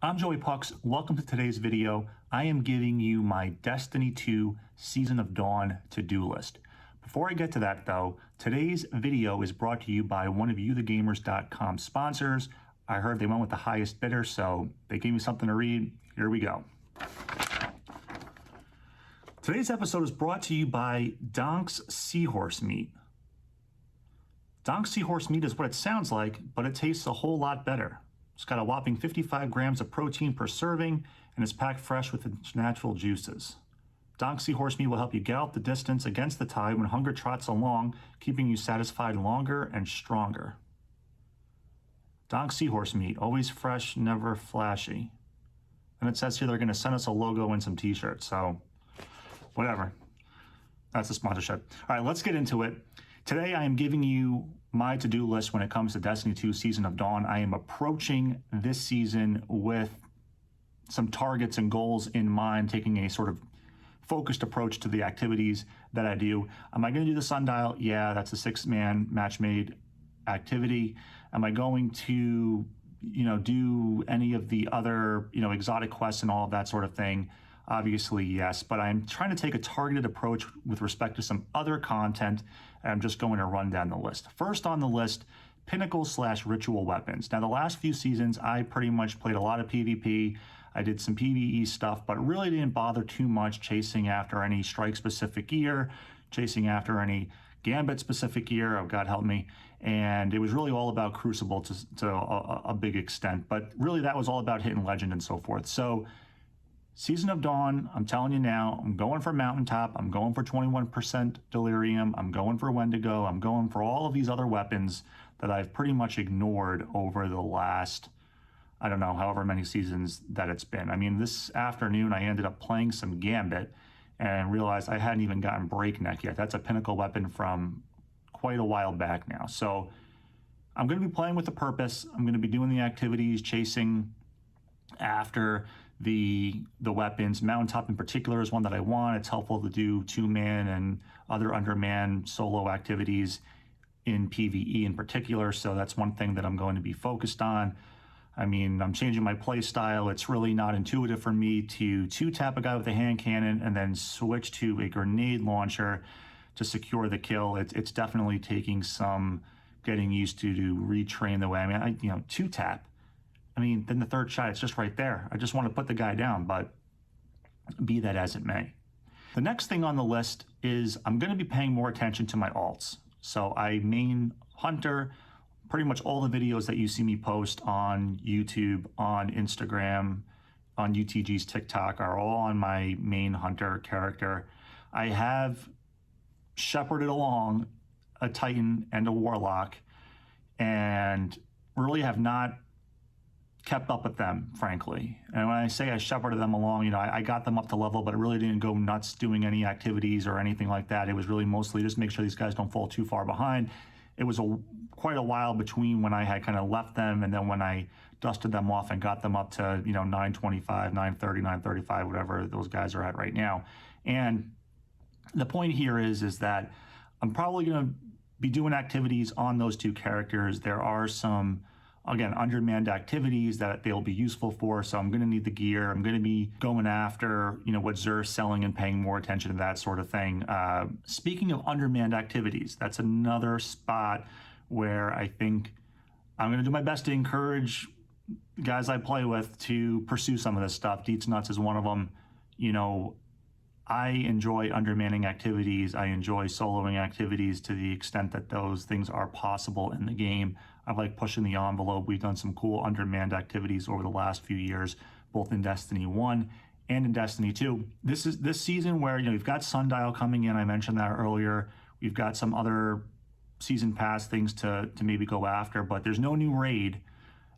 I'm Joey Pucks. Welcome to today's video. I am giving you my Destiny 2 Season of Dawn to-do list. Before I get to that though, today's video is brought to you by one of youthegamers.com sponsors. I heard they went with the highest bidder, so they gave me something to read. Here we go. Today's episode is brought to you by Donk's Seahorse Meat. Donk's Seahorse Meat is what it sounds like, but it tastes a whole lot better. It's got a whopping 55 grams of protein per serving and is packed fresh with its natural juices. Donk's Seahorse Meat will help you gallop the distance against the tide when hunger trots along, keeping you satisfied longer and stronger. Donk's Seahorse Meat, always fresh, never flashy. And it says here they're going to send us a logo and some t-shirts, so whatever. That's the sponsorship. All right, let's get into it. Today I am giving you my to-do list when it comes to Destiny 2 Season of Dawn. I am approaching this season with some targets and goals in mind, taking a sort of focused approach to the activities that I do. Am I going to do the Sundial? Yeah, that's a 6-man match-made activity. Am I going to, do any of the other, exotic quests and all of that sort of thing? Obviously, yes, but I'm trying to take a targeted approach with respect to some other content. I'm just going to run down the list. First on the list, Pinnacle/Ritual Weapons. Now, the last few seasons, I pretty much played a lot of PvP. I did some PvE stuff, but really didn't bother too much chasing after any strike-specific gear, chasing after any Gambit-specific gear, oh, God help me. And it was really all about Crucible to a big extent, but really that was all about hitting Legend and so forth. So Season of Dawn, I'm telling you now, I'm going for Mountaintop, I'm going for 21% Delirium, I'm going for Wendigo, I'm going for all of these other weapons that I've pretty much ignored over the last, I don't know, however many seasons that it's been. I mean, this afternoon I ended up playing some Gambit and realized I hadn't even gotten Breakneck yet. That's a Pinnacle weapon from quite a while back now. So I'm going to be playing with a purpose. I'm going to be doing the activities, chasing after the weapons. Mountaintop in particular is one that I want. It's helpful to do 2-man and other undermanned solo activities in PvE in particular, so that's one thing that I'm going to be focused on. I mean, I'm changing my play style. It's really not intuitive for me to 2-tap a guy with a hand cannon and then switch to a grenade launcher to secure the kill. It's definitely taking some getting used to retrain the way. I mean, 2-tap. I mean, then the third shot, it's just right there. I just want to put the guy down, but be that as it may. The next thing on the list is I'm going to be paying more attention to my alts. So I main Hunter. Pretty much all the videos that you see me post on YouTube, on Instagram, on UTG's TikTok are all on my main Hunter character. I have shepherded along a Titan and a Warlock and really have not kept up with them, frankly. And when I say I shepherded them along, I got them up to level, but it really didn't go nuts doing any activities or anything like that. It was really mostly just make sure these guys don't fall too far behind. It was quite a while between when I had kind of left them and then when I dusted them off and got them up to 925, 930, 935, whatever those guys are at right now. And the point here is that I'm probably going to be doing activities on those two characters. There are some, again, undermanned activities that they'll be useful for, so I'm going to need the gear. I'm going to be going after, what Xur's selling and paying more attention to that sort of thing. Speaking of undermanned activities, that's another spot where I think I'm going to do my best to encourage guys I play with to pursue some of this stuff. Deets Nuts is one of them. I enjoy undermanning activities. I enjoy soloing activities to the extent that those things are possible in the game. I like pushing the envelope. We've done some cool undermanned activities over the last few years, both in Destiny 1 and in Destiny 2. This is this season where, you've got Sundial coming in. I mentioned that earlier. We've got some other season pass things to maybe go after, but there's no new raid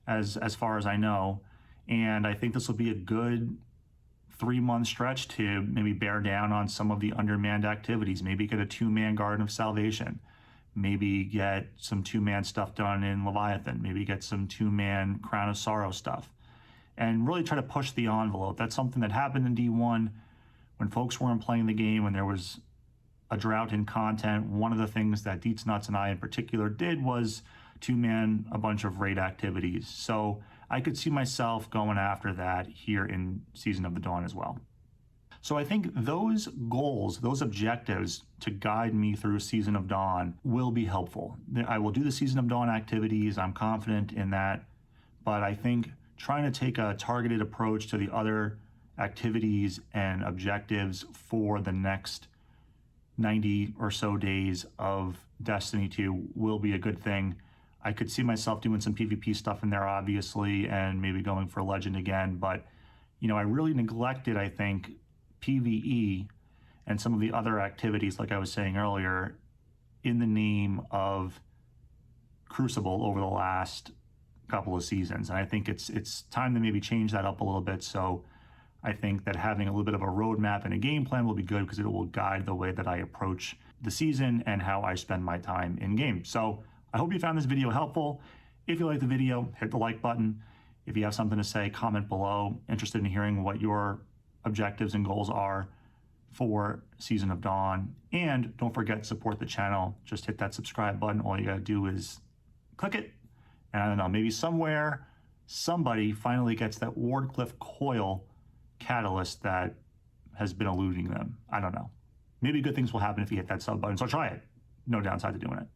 as far as I know. And I think this will be a good 3-month stretch to maybe bear down on some of the undermanned activities. Maybe get a 2-man Garden of Salvation. Maybe get some 2-man stuff done in Leviathan. Maybe get some 2-man Crown of Sorrow stuff. And really try to push the envelope. That's something that happened in D1 when folks weren't playing the game, when there was a drought in content. One of the things that Deets Nuts and I in particular did was 2-man a bunch of raid activities. So I could see myself going after that here in Season of the Dawn as well. So I think those goals, those objectives to guide me through Season of Dawn will be helpful. I will do the Season of Dawn activities. I'm confident in that. But I think trying to take a targeted approach to the other activities and objectives for the next 90 or so days of Destiny 2 will be a good thing. I could see myself doing some PvP stuff in there, obviously, and maybe going for Legend again. But, you know, I really neglected, I think, PvE and some of the other activities, like I was saying earlier, in the name of Crucible over the last couple of seasons. And I think it's time to maybe change that up a little bit. So I think that having a little bit of a roadmap and a game plan will be good because it will guide the way that I approach the season and how I spend my time in game. So I hope you found this video helpful. If you like the video, hit the like button. If you have something to say, comment below. Interested in hearing what your objectives and goals are for Season of Dawn. And don't forget to support the channel. Just hit that subscribe button. All you gotta do is click it. And I don't know, maybe somewhere, somebody finally gets that Wardcliff coil catalyst that has been eluding them. I don't know. Maybe good things will happen if you hit that sub button. So try it. No downside to doing it.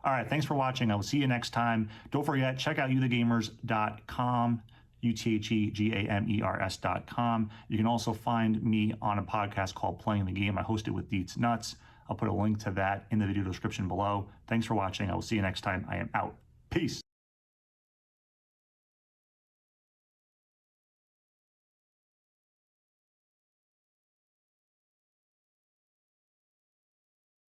All right, thanks for watching. I will see you next time. Don't forget, check out youthegamers.com. UTHEGAMERS.com. You can also find me on a podcast called Playing the Game. I host it with Deets Nuts. I'll put a link to that in the video description below. Thanks for watching. I will see you next time. I am out. Peace.